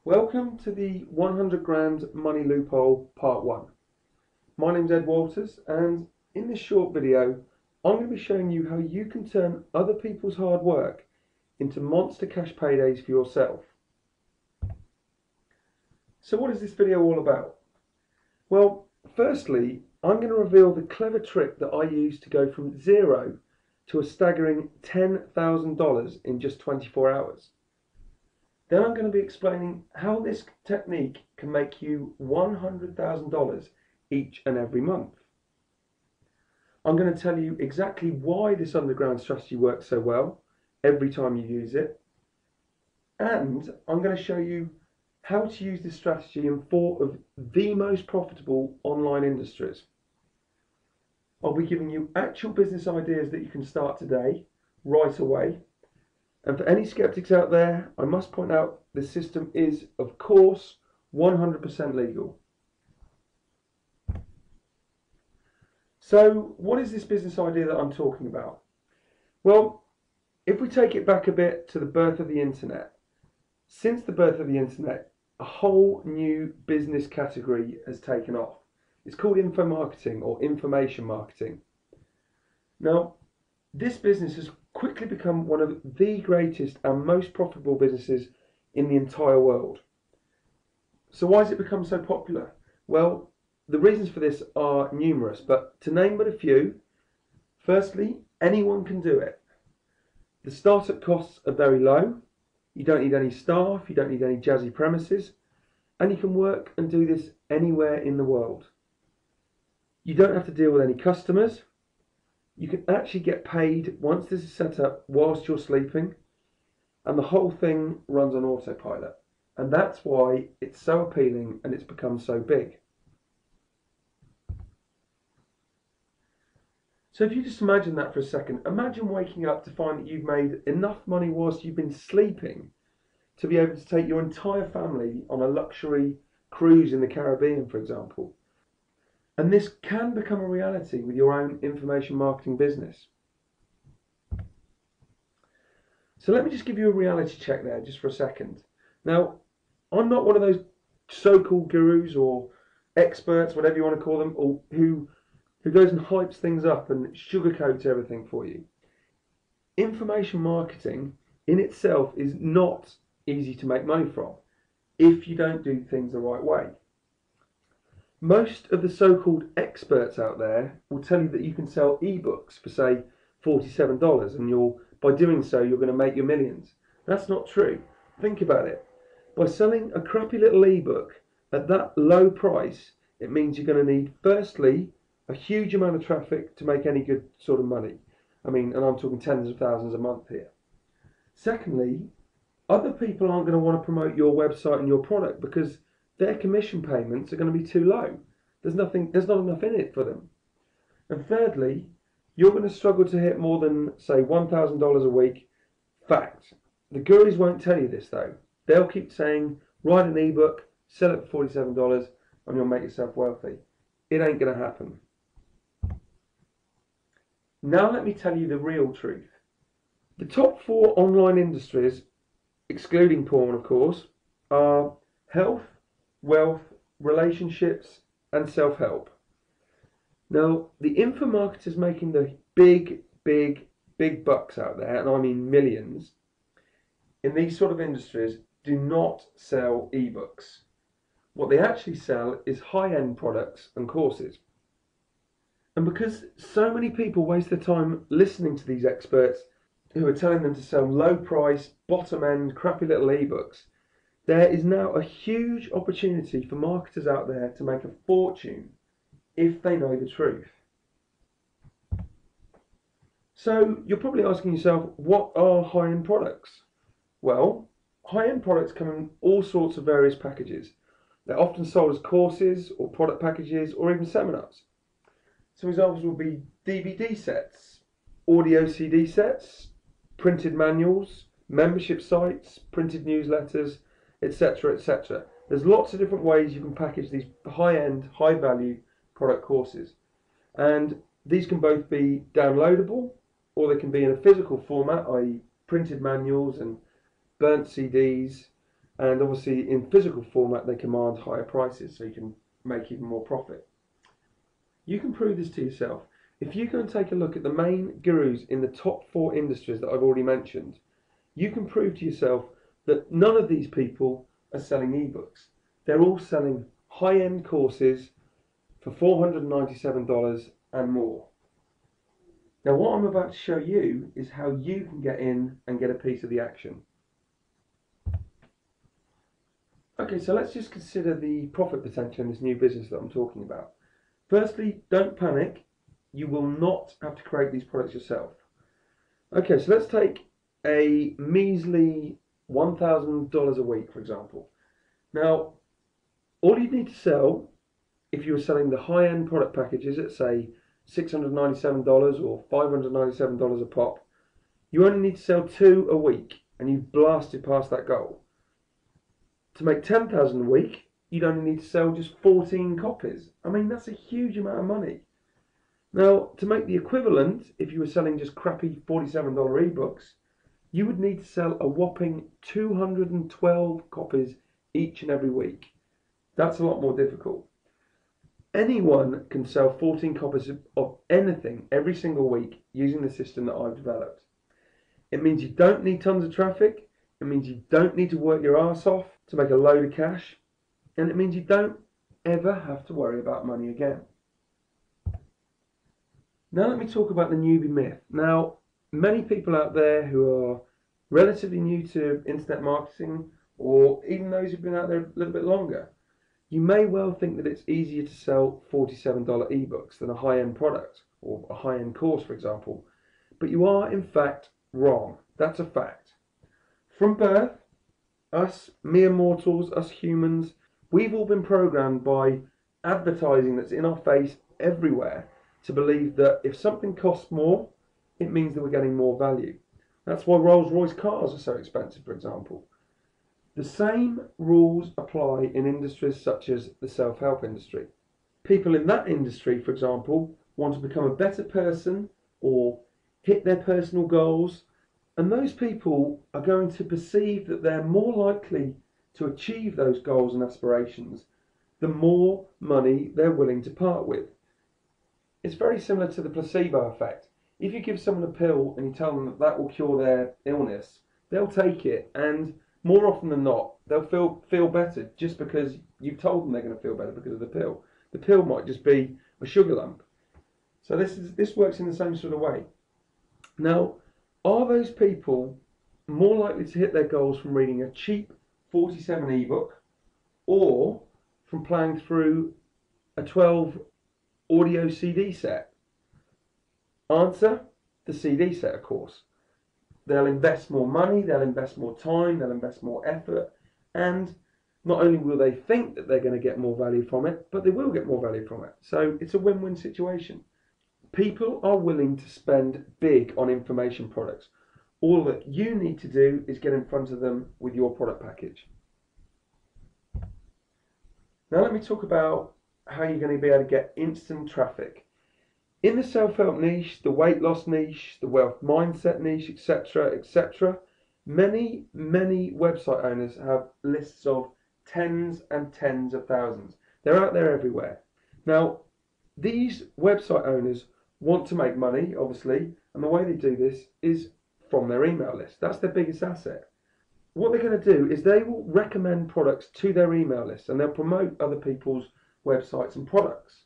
Welcome to the 100 grand money loophole part 1. My name's Ed Walters, and in this short video I'm going to be showing you how you can turn other people's hard work into monster cash paydays for yourself. So what is this video all about? Well, firstly, I'm going to reveal the clever trick that I used to go from zero to a staggering $10,000 in just 24 hours. Then I'm going to be explaining how this technique can make you $100,000 each and every month. I'm going to tell you exactly why this underground strategy works so well every time you use it. And I'm going to show you how to use this strategy in 4 of the most profitable online industries. I'll be giving you actual business ideas that you can start today, right away. And for any skeptics out there, I must point out the system is, of course, 100% legal. So, what is this business idea that I'm talking about? Well, if we take it back a bit to the birth of the internet, since the birth of the internet, a whole new business category has taken off. It's called info marketing or information marketing. Now, this business has quickly become one of the greatest and most profitable businesses in the entire world. So why has it become so popular? Well, the reasons for this are numerous, but to name but a few, firstly, anyone can do it. The startup costs are very low, you don't need any staff, you don't need any jazzy premises, and you can work and do this anywhere in the world. You don't have to deal with any customers. You can actually get paid once this is set up whilst you're sleeping, and the whole thing runs on autopilot. And that's why it's so appealing and it's become so big. So if you just imagine that for a second, imagine waking up to find that you've made enough money whilst you've been sleeping to be able to take your entire family on a luxury cruise in the Caribbean, for example. And this can become a reality with your own information marketing business. So let me just give you a reality check there just for a second. Now, I'm not one of those so-called gurus or experts, whatever you want to call them, or who goes and hypes things up and sugarcoats everything for you. Information marketing in itself is not easy to make money from if you don't do things the right way. Most of the so-called experts out there will tell you that you can sell ebooks for, say, $47 and by doing so you're going to make your millions. That's not true. Think about it. By selling a crappy little ebook at that low price, it means you're going to need, firstly, a huge amount of traffic to make any good sort of money. And I'm talking tens of thousands a month here. Secondly, other people aren't going to want to promote your website and your product because their commission payments are going to be too low. There's not enough in it for them. And thirdly, you're going to struggle to hit more than, say, $1,000 a week. Fact. The gurus won't tell you this though. They'll keep saying, write an ebook, sell it for $47 and you'll make yourself wealthy. It ain't going to happen. Now let me tell you the real truth. The top 4 online industries, excluding porn of course, are health, wealth, relationships, and self-help. Now, the info marketers making the big bucks out there, and I mean millions, in these sort of industries do not sell ebooks. What they actually sell is high-end products and courses. And because so many people waste their time listening to these experts who are telling them to sell low-price, bottom-end, crappy little ebooks, there is now a huge opportunity for marketers out there to make a fortune if they know the truth. So you're probably asking yourself, what are high-end products? Well, high-end products come in all sorts of various packages. They're often sold as courses or product packages or even seminars. Some examples will be DVD sets, audio CD sets, printed manuals, membership sites, printed newsletters, etc., etc. There's lots of different ways you can package these high-end, high-value product courses. And these can both be downloadable or they can be in a physical format, i.e. printed manuals and burnt CDs, And obviously in physical format they command higher prices, so you can make even more profit. You can prove this to yourself. If you go and take a look at the main gurus in the top 4 industries that I've already mentioned, you can prove to yourself that none of these people are selling ebooks. They're all selling high-end courses for $497 and more. Now what I'm about to show you is how you can get in and get a piece of the action. Okay, so let's just consider the profit potential in this new business that I'm talking about. Firstly, don't panic. You will not have to create these products yourself. Okay, so let's take a measly $1,000 a week, for example. Now, all you need to sell, if you were selling the high-end product packages at, say, $697 or $597 a pop, you only need to sell 2 a week, and you've blasted past that goal. To make 10,000 a week, you'd only need to sell just 14 copies. I mean, that's a huge amount of money. Now, to make the equivalent, if you were selling just crappy $47 ebooks, you would need to sell a whopping 212 copies each and every week. That's a lot more difficult. Anyone can sell 14 copies of anything every single week using the system that I've developed. It means you don't need tons of traffic. It means you don't need to work your arse off to make a load of cash. And it means you don't ever have to worry about money again. Now let me talk about the newbie myth. Now, many people out there who are relatively new to internet marketing, or even those who've been out there a little bit longer, you may well think that it's easier to sell $47 ebooks than a high-end product, or a high-end course, for example. But you are, in fact, wrong. That's a fact. From birth, us mere mortals, us humans, we've all been programmed by advertising that's in our face everywhere to believe that if something costs more, it means that we're getting more value. That's why Rolls-Royce cars are so expensive, for example. The same rules apply in industries such as the self-help industry. People in that industry, for example, want to become a better person or hit their personal goals, and those people are going to perceive that they're more likely to achieve those goals and aspirations the more money they're willing to part with. It's very similar to the placebo effect. If you give someone a pill and you tell them that that will cure their illness, they'll take it, and more often than not, they'll feel better just because you've told them they're going to feel better because of the pill. The pill might just be a sugar lump. So this works in the same sort of way. Now, are those people more likely to hit their goals from reading a cheap 47 ebook or from playing through a 12 audio CD set? Answer, the CD set, of course. They'll invest more money, they'll invest more time, they'll invest more effort, and not only will they think that they're going to get more value from it, but they will get more value from it. So it's a win-win situation. People are willing to spend big on information products. All that you need to do is get in front of them with your product package. Now let me talk about how you're going to be able to get instant traffic. In the self-help niche, the weight loss niche, the wealth mindset niche, etc., etc., many website owners have lists of tens and tens of thousands. They're out there everywhere. Now, these website owners want to make money, obviously, and the way they do this is from their email list. That's their biggest asset. What they're going to do is they will recommend products to their email list, and they'll promote other people's websites and products.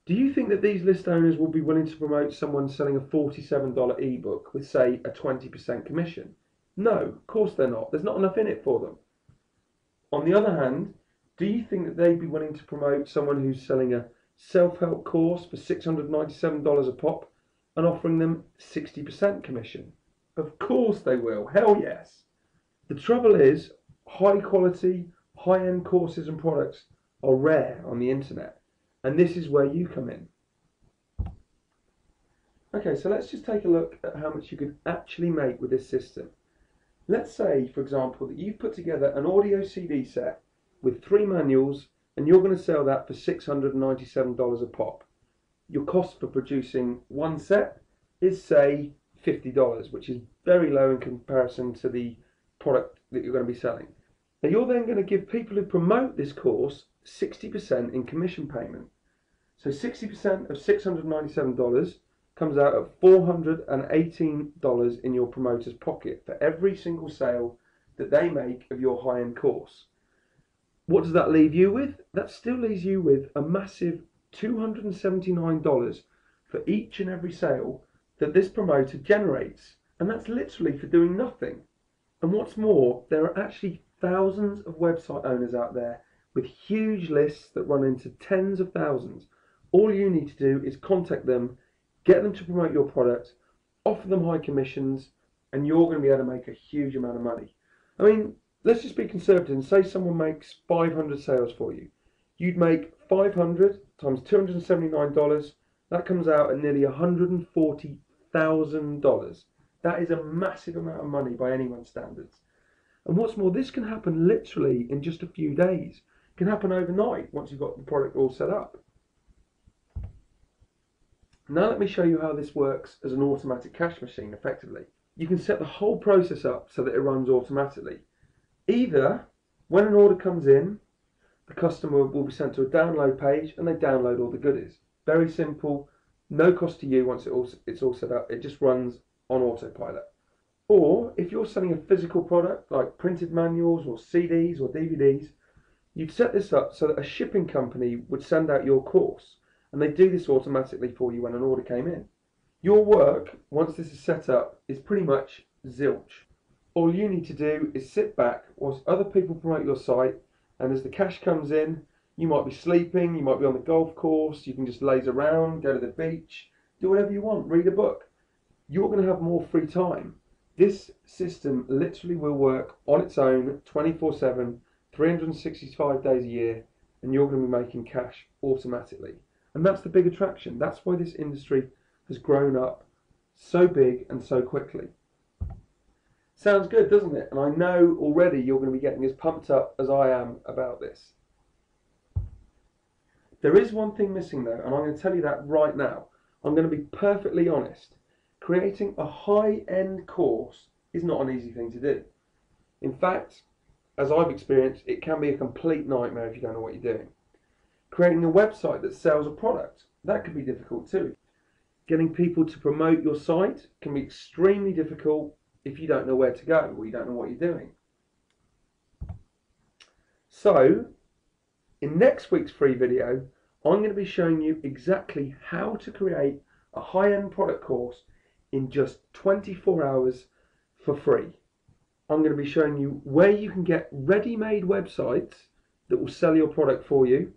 Do you think that these list owners will be willing to promote someone selling a $47 ebook with, say, a 20% commission? No, of course they're not. There's not enough in it for them. On the other hand, do you think that they'd be willing to promote someone who's selling a self-help course for $697 a pop and offering them 60% commission? Of course they will. Hell yes. The trouble is, high quality, high-end courses and products are rare on the internet. And this is where you come in. Okay, so let's just take a look at how much you could actually make with this system. Let's say, for example, that you've put together an audio CD set with 3 manuals and you're going to sell that for $697 a pop. Your cost for producing one set is, say, $50, which is very low in comparison to the product that you're going to be selling. Now you're then going to give people who promote this course 60% in commission payment. So 60% of $697 comes out at $418 in your promoter's pocket for every single sale that they make of your high-end course. What does that leave you with? That still leaves you with a massive $279 for each and every sale that this promoter generates. And that's literally for doing nothing. And what's more, there are actually thousands of website owners out there with huge lists that run into tens of thousands. All you need to do is contact them, get them to promote your product, offer them high commissions, and you're going to be able to make a huge amount of money. I mean, let's just be conservative and say someone makes 500 sales for you. You'd make 500 times $279. That comes out at nearly $140,000. That is a massive amount of money by anyone's standards. And what's more, this can happen literally in just a few days. It can happen overnight once you've got the product all set up. Now let me show you how this works as an automatic cash machine effectively. You can set the whole process up so that it runs automatically. Either when an order comes in, the customer will be sent to a download page and they download all the goodies. Very simple, no cost to you once it's all set up. It just runs on autopilot. Or if you're selling a physical product like printed manuals or CDs or DVDs, you'd set this up so that a shipping company would send out your course, and they do this automatically for you when an order came in. Your work, once this is set up, is pretty much zilch. All you need to do is sit back whilst other people promote your site, and as the cash comes in, you might be sleeping, you might be on the golf course, you can just laze around, go to the beach, do whatever you want, read a book. You're going to have more free time. This system literally will work on its own 24/7, 365 days a year, and you're going to be making cash automatically. And that's the big attraction. That's why this industry has grown up so big and so quickly. Sounds good, doesn't it? And I know already you're going to be getting as pumped up as I am about this. There is one thing missing though, and I'm going to tell you that right now. I'm going to be perfectly honest. Creating a high-end course is not an easy thing to do. In fact, as I've experienced, it can be a complete nightmare if you don't know what you're doing. Creating a website that sells a product, that can be difficult too. Getting people to promote your site can be extremely difficult if you don't know where to go or you don't know what you're doing. So, in next week's free video, I'm going to be showing you exactly how to create a high-end product course in just 24 hours for free. I'm going to be showing you where you can get ready-made websites that will sell your product for you,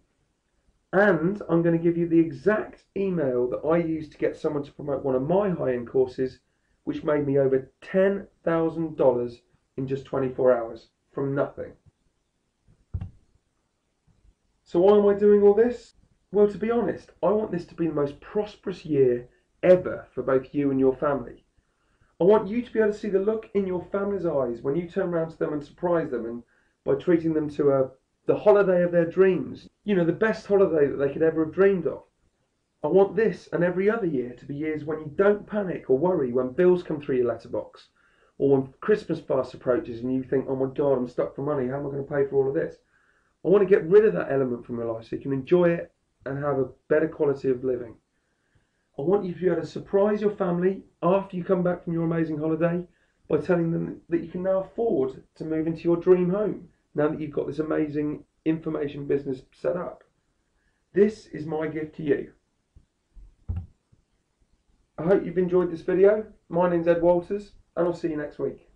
and I'm going to give you the exact email that I used to get someone to promote one of my high-end courses, which made me over $10,000 in just 24 hours from nothing. So why am I doing all this? Well, to be honest, I want this to be the most prosperous year ever for both you and your family. I want you to be able to see the look in your family's eyes when you turn around to them and surprise them, and by treating them to the holiday of their dreams. You know, the best holiday that they could ever have dreamed of. I want this and every other year to be years when you don't panic or worry when bills come through your letterbox, or when Christmas fast approaches and you think, oh my God, I'm stuck for money, how am I going to pay for all of this? I want to get rid of that element from your life so you can enjoy it and have a better quality of living. I want you to be able to surprise your family after you come back from your amazing holiday by telling them that you can now afford to move into your dream home now that you've got this amazing information business set up. This is my gift to you. I hope you've enjoyed this video. My name's Ed Walters, and I'll see you next week.